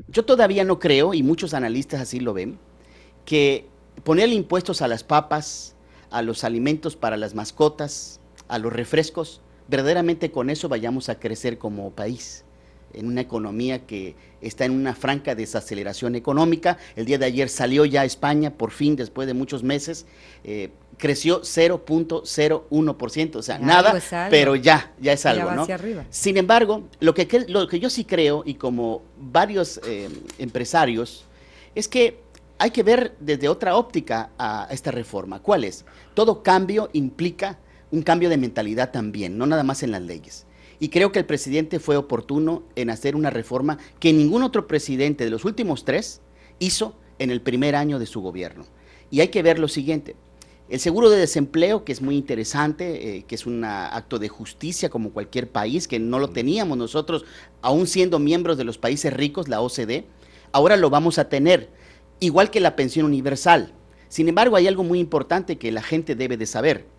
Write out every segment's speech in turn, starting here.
Yo todavía no creo, y muchos analistas así lo ven, que ponerle impuestos a las papas, a los alimentos para las mascotas, a los refrescos, verdaderamente con eso vayamos a crecer como país, en una economía que está en una franca desaceleración económica. El día de ayer salió ya España, por fin, después de muchos meses, creció 0.01%, o sea, Ya nada, algo es algo. pero ya es Ya algo, va ¿no? hacia arriba. Sin embargo, lo que yo sí creo, y como varios empresarios, es que hay que ver desde otra óptica a esta reforma. ¿Cuál es? Todo cambio implica un cambio de mentalidad también, no nada más en las leyes. Y creo que el presidente fue oportuno en hacer una reforma que ningún otro presidente de los últimos 3 hizo en el primer año de su gobierno. Y hay que ver lo siguiente: el seguro de desempleo, que es muy interesante, que es un acto de justicia como cualquier país, que no lo teníamos nosotros, aún siendo miembros de los países ricos, la OCDE, ahora lo vamos a tener, igual que la pensión universal. Sin embargo, hay algo muy importante que la gente debe de saber.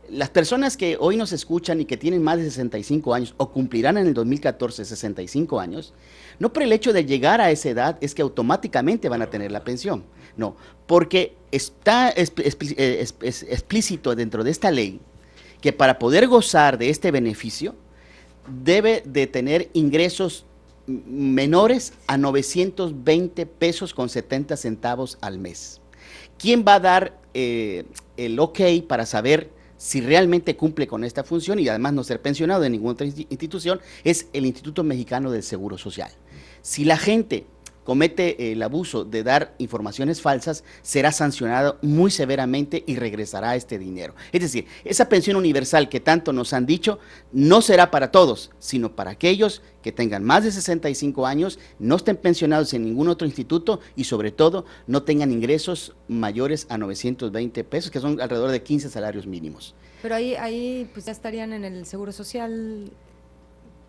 Las personas que hoy nos escuchan y que tienen más de 65 años o cumplirán en el 2014 65 años, no por el hecho de llegar a esa edad es que automáticamente van a tener la pensión. No, porque está explícito dentro de esta ley que para poder gozar de este beneficio debe de tener ingresos menores a 920 pesos con 70 centavos al mes. ¿Quién va a dar el ok para saber si realmente cumple con esta función y además no ser pensionado de ninguna otra institución? Es el Instituto Mexicano del Seguro Social. Si la gente comete el abuso de dar informaciones falsas, será sancionado muy severamente y regresará este dinero. Es decir, esa pensión universal que tanto nos han dicho no será para todos, sino para aquellos que tengan más de 65 años, no estén pensionados en ningún otro instituto y sobre todo no tengan ingresos mayores a 920 pesos, que son alrededor de 15 salarios mínimos. Pero ahí pues ya estarían en el Seguro Social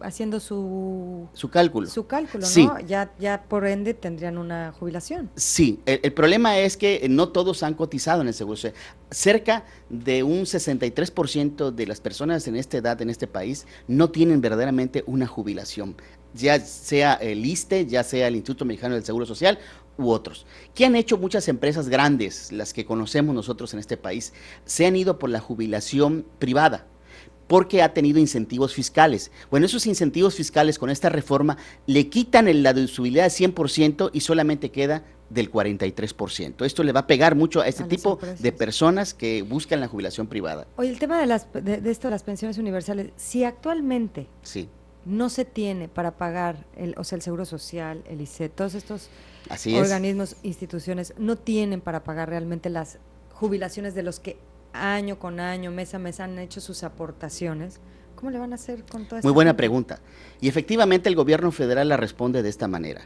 haciendo su cálculo. su cálculo, Sí. ¿no? Ya por ende tendrían una jubilación. Sí, el problema es que no todos han cotizado en el Seguro Social. Cerca de un 63% de las personas en esta edad, en este país, no tienen verdaderamente una jubilación, ya sea el ISSSTE, ya sea el Instituto Mexicano del Seguro Social u otros. ¿Qué han hecho muchas empresas grandes, las que conocemos nosotros en este país? Se han ido por la jubilación privada, porque ha tenido incentivos fiscales. Bueno, esos incentivos fiscales con esta reforma le quitan la deducibilidad del 100% y solamente queda del 43%. Esto le va a pegar mucho a este tipo de personas que buscan la jubilación privada. Oye, el tema de esto de las pensiones universales, si actualmente sí. no se tiene para pagar el Seguro Social, el ISSSTE, todos estos Así organismos, instituciones, no tienen para pagar realmente las jubilaciones de los que año con año, mes a mes han hecho sus aportaciones, ¿cómo le van a hacer con toda esta Muy buena gente? pregunta. Y efectivamente el gobierno federal la responde de esta manera.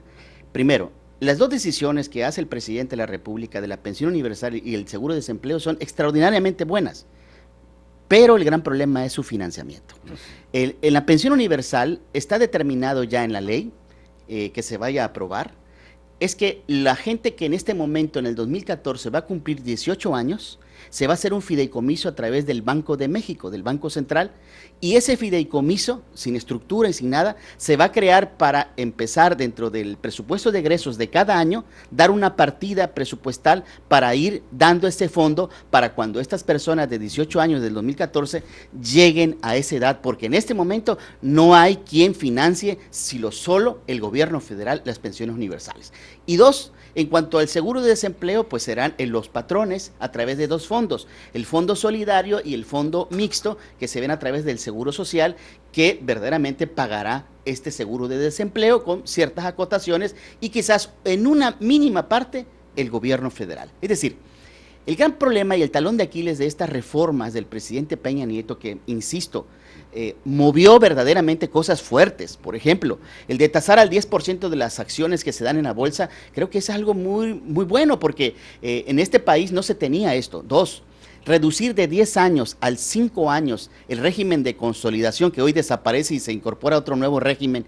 Primero, las dos decisiones que hace el presidente de la República de la pensión universal y el seguro de desempleo son extraordinariamente buenas, pero el gran problema es su financiamiento. En la pensión universal está determinado ya en la ley que se vaya a aprobar, es que la gente que en este momento, en el 2014, va a cumplir 18 años, se va a hacer un fideicomiso a través del Banco de México, del Banco Central, y ese fideicomiso, sin estructura y sin nada, se va a crear para empezar dentro del presupuesto de egresos de cada año, dar una partida presupuestal para ir dando este fondo para cuando estas personas de 18 años del 2014 lleguen a esa edad, porque en este momento no hay quien financie, sino solo el gobierno federal, las pensiones universales. Y dos, en cuanto al seguro de desempleo, pues serán los patrones a través de dos fondos, el fondo solidario y el fondo mixto, que se ven a través del seguro social, que verdaderamente pagará este seguro de desempleo con ciertas acotaciones y quizás en una mínima parte el gobierno federal. Es decir, el gran problema y el talón de Aquiles de estas reformas del presidente Peña Nieto, que, insisto, movió verdaderamente cosas fuertes. Por ejemplo, el de tasar al 10% de las acciones que se dan en la bolsa, creo que es algo muy bueno, porque en este país no se tenía esto. Dos, reducir de 10 años al 5 años el régimen de consolidación, que hoy desaparece y se incorpora otro nuevo régimen,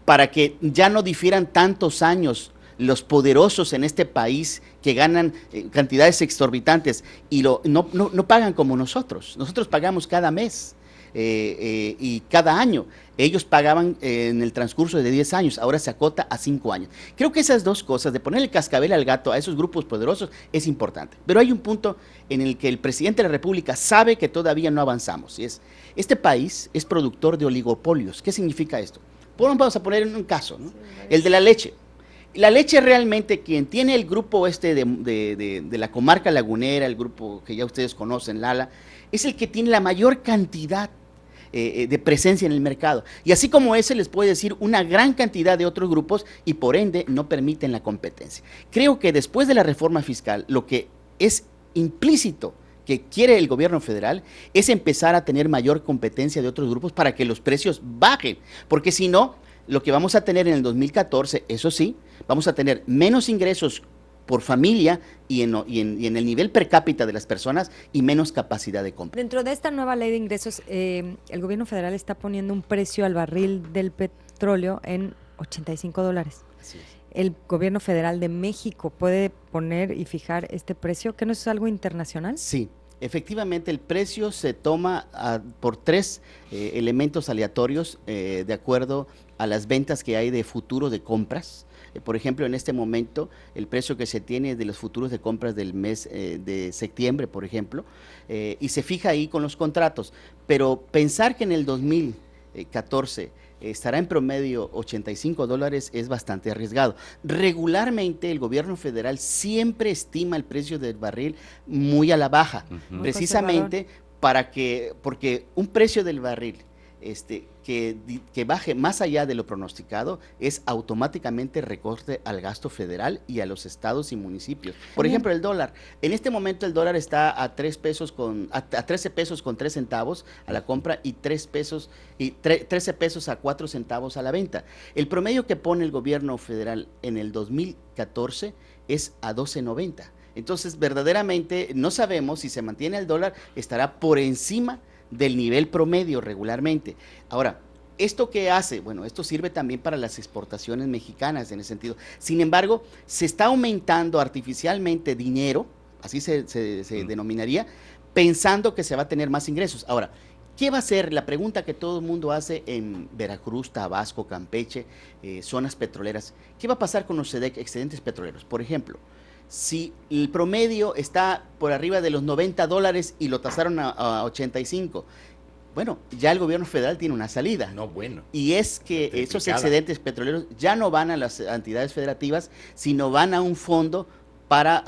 para que ya no difieran tantos años los poderosos en este país que ganan cantidades exorbitantes y no pagan como nosotros. Nosotros pagamos cada mes. y cada año. Ellos pagaban en el transcurso de 10 años, ahora se acota a 5 años. Creo que esas dos cosas, de poner el cascabel al gato a esos grupos poderosos, es importante. Pero hay un punto en el que el presidente de la República sabe que todavía no avanzamos, y es, este país es productor de oligopolios. ¿Qué significa esto? Vamos a poner un caso, ¿no? El de la leche. La leche realmente, quien tiene el grupo de la comarca lagunera, el grupo que ya ustedes conocen, Lala, es el que tiene la mayor cantidad de presencia en el mercado. Y así como ese, les puede decir una gran cantidad de otros grupos y por ende no permiten la competencia. Creo que después de la reforma fiscal, lo que es implícito que quiere el gobierno federal es empezar a tener mayor competencia de otros grupos para que los precios bajen, porque si no, lo que vamos a tener en el 2014, eso sí, vamos a tener menos ingresos por familia y en el nivel per cápita de las personas y menos capacidad de compra. Dentro de esta nueva ley de ingresos, el gobierno federal está poniendo un precio al barril del petróleo en $85. Así es. ¿El gobierno federal de México puede poner y fijar este precio? ¿Que no es algo internacional? Sí. Efectivamente, el precio se toma por tres elementos aleatorios de acuerdo a las ventas que hay de futuro de compras. Por ejemplo, en este momento, el precio que se tiene de los futuros de compras del mes de septiembre, por ejemplo, y se fija ahí con los contratos. Pero pensar que en el 2014 estará en promedio $85 es bastante arriesgado. Regularmente el gobierno federal siempre estima el precio del barril muy a la baja, precisamente porque un precio del barril que baje más allá de lo pronosticado es automáticamente recorte al gasto federal y a los estados y municipios. Por ejemplo, el dólar. En este momento el dólar está a 13 pesos con 3 centavos a la compra y 13 pesos a 4 centavos a la venta. El promedio que pone el gobierno federal en el 2014 es a 12.90. Entonces, verdaderamente no sabemos si se mantiene el dólar, estará por encima del nivel promedio regularmente. Ahora, ¿esto qué hace? Bueno, esto sirve también para las exportaciones mexicanas en ese sentido. Sin embargo, se está aumentando artificialmente dinero, así se denominaría, pensando que se va a tener más ingresos. Ahora, ¿qué va a ser? La pregunta que todo el mundo hace en Veracruz, Tabasco, Campeche, zonas petroleras. ¿Qué va a pasar con los excedentes petroleros? Por ejemplo, si el promedio está por arriba de los $90 y lo tasaron a 85, bueno, ya el gobierno federal tiene una salida. No, bueno. Y es que esos excedentes petroleros ya no van a las entidades federativas, sino van a un fondo para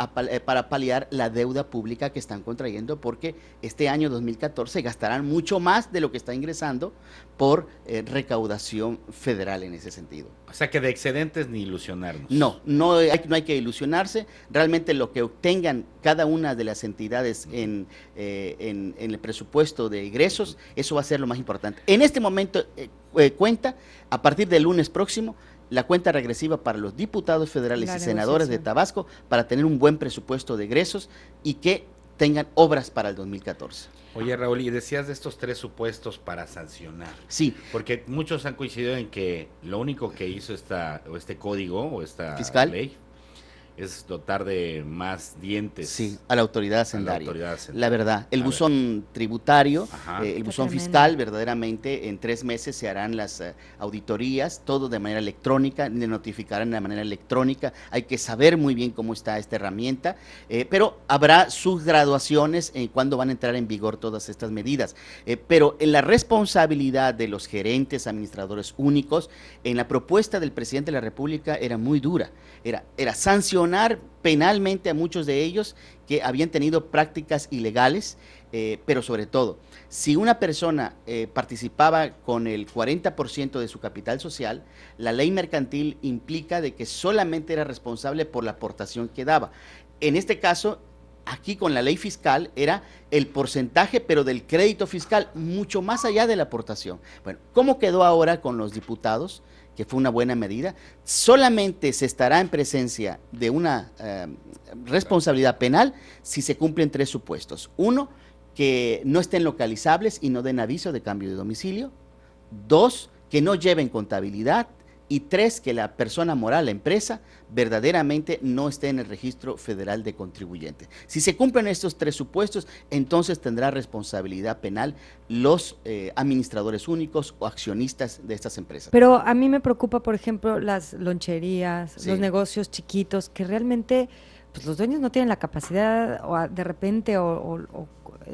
paliar la deuda pública que están contrayendo, porque este año 2014 gastarán mucho más de lo que está ingresando por recaudación federal en ese sentido. O sea que de excedentes ni ilusionarnos. No hay que ilusionarse. Realmente lo que obtengan cada una de las entidades en el presupuesto de egresos, eso va a ser lo más importante. En este momento cuenta, a partir del lunes próximo, la cuenta regresiva para los diputados federales y senadores de Tabasco para tener un buen presupuesto de egresos y que tengan obras para el 2014. Oye, Raúl, y decías de estos 3 supuestos para sancionar. Sí. Porque muchos han coincidido en que lo único que hizo este código o esta fiscal ley es dotar de más dientes. Sí, a la autoridad hacendaria. La verdad, el buzón tributario, el buzón fiscal, verdaderamente en 3 meses se harán las auditorías, todo de manera electrónica, le notificarán de manera electrónica. Hay que saber muy bien cómo está esta herramienta, pero habrá sus graduaciones en cuándo van a entrar en vigor todas estas medidas. Pero en la responsabilidad de los gerentes, administradores únicos, en la propuesta del presidente de la República era muy dura, era sancionar penalmente a muchos de ellos que habían tenido prácticas ilegales, pero sobre todo, si una persona participaba con el 40% de su capital social, la ley mercantil implica de que solamente era responsable por la aportación que daba. En este caso, aquí con la ley fiscal era el porcentaje, pero del crédito fiscal, mucho más allá de la aportación. Bueno, ¿cómo quedó ahora con los diputados? Que fue una buena medida. Solamente se estará en presencia de una responsabilidad penal si se cumplen 3 supuestos. 1, que no estén localizables y no den aviso de cambio de domicilio. 2, que no lleven contabilidad. y 3, que la persona moral, la empresa, verdaderamente no esté en el registro federal de contribuyentes. Si se cumplen estos 3 supuestos, entonces tendrá responsabilidad penal los administradores únicos o accionistas de estas empresas. Pero a mí me preocupa, por ejemplo, las loncherías, Sí. los negocios chiquitos, que realmente pues los dueños no tienen la capacidad o de repente o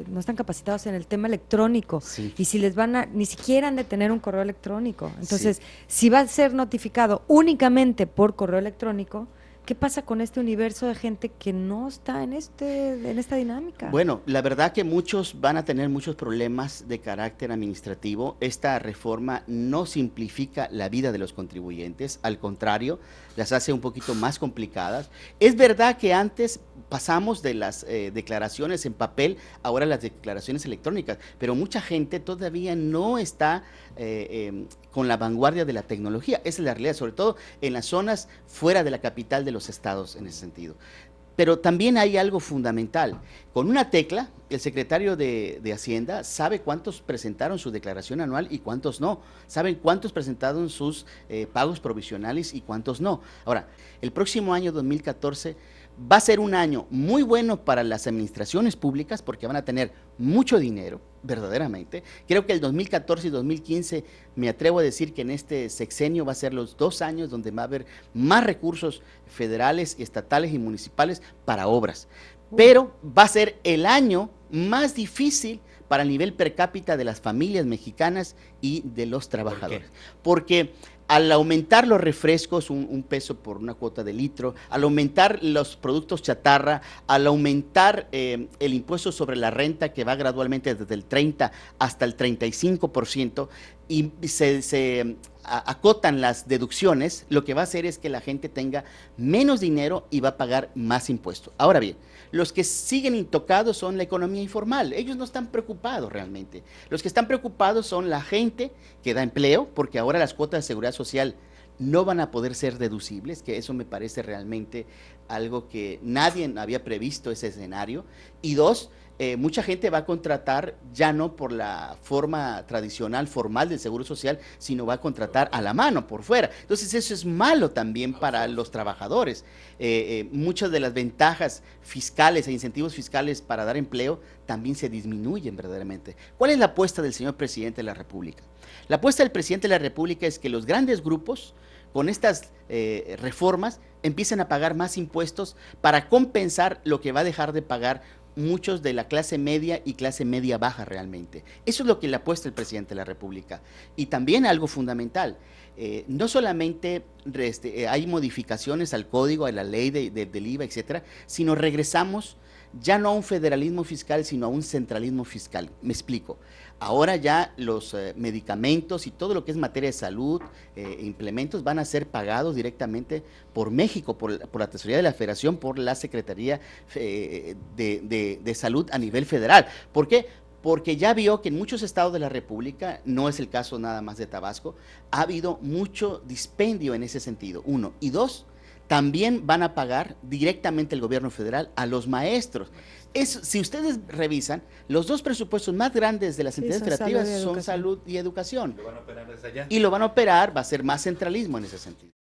no están capacitados en el tema electrónico. Sí. Y si les van a, ni siquiera han de tener un correo electrónico. Entonces, si va a ser notificado únicamente por correo electrónico, ¿qué pasa con este universo de gente que no está en esta dinámica? Bueno, la verdad que muchos van a tener muchos problemas de carácter administrativo. Esta reforma no simplifica la vida de los contribuyentes, al contrario, las hace un poquito más complicadas. Es verdad que antes pasamos de las declaraciones en papel, ahora las declaraciones electrónicas, pero mucha gente todavía no está con la vanguardia de la tecnología. Esa es la realidad, sobre todo en las zonas fuera de la capital de los estados en ese sentido. Pero también hay algo fundamental. Con una tecla, el secretario de Hacienda sabe cuántos presentaron su declaración anual y cuántos no. Saben cuántos presentaron sus pagos provisionales y cuántos no. Ahora, el próximo año 2014 va a ser un año muy bueno para las administraciones públicas porque van a tener mucho dinero, verdaderamente. Creo que el 2014 y 2015, me atrevo a decir que en este sexenio va a ser los 2 años donde va a haber más recursos federales, estatales y municipales para obras. Pero va a ser el año más difícil para el nivel per cápita de las familias mexicanas y de los trabajadores. Porque al aumentar los refrescos, un peso por una cuota de litro, al aumentar los productos chatarra, al aumentar el impuesto sobre la renta que va gradualmente desde el 30 hasta el 35%, y se acotan las deducciones, lo que va a hacer es que la gente tenga menos dinero y va a pagar más impuestos. Ahora bien, los que siguen intocados son la economía informal. Ellos no están preocupados realmente. Los que están preocupados son la gente que da empleo, porque ahora las cuotas de seguridad social no van a poder ser deducibles, que eso me parece realmente algo que nadie había previsto ese escenario. Y 2, mucha gente va a contratar ya no por la forma tradicional, formal del Seguro Social, sino va a contratar a la mano, por fuera. Entonces eso es malo también para los trabajadores. Muchas de las ventajas fiscales e incentivos fiscales para dar empleo también se disminuyen verdaderamente. ¿Cuál es la apuesta del señor presidente de la República? La apuesta del presidente de la República es que los grandes grupos, con estas reformas, empiecen a pagar más impuestos para compensar lo que va a dejar de pagar muchos de la clase media y clase media baja realmente. Eso es lo que le apuesta el presidente de la República. Y también algo fundamental, no solamente hay modificaciones al código, a la ley del IVA, etcétera, sino regresamos ya no a un federalismo fiscal, sino a un centralismo fiscal. Me explico. Ahora ya los medicamentos y todo lo que es materia de salud, implementos, van a ser pagados directamente por México, por la Tesorería de la Federación, por la Secretaría de Salud a nivel federal. ¿Por qué? Porque ya vio que en muchos estados de la República, no es el caso nada más de Tabasco, ha habido mucho dispendio en ese sentido, 1. Y 2, también van a pagar directamente el gobierno federal a los maestros. Si ustedes revisan, los 2 presupuestos más grandes de las entidades federativas son salud y educación. ¿Lo van a operar desde allá? Y lo van a operar, va a ser más centralismo en ese sentido.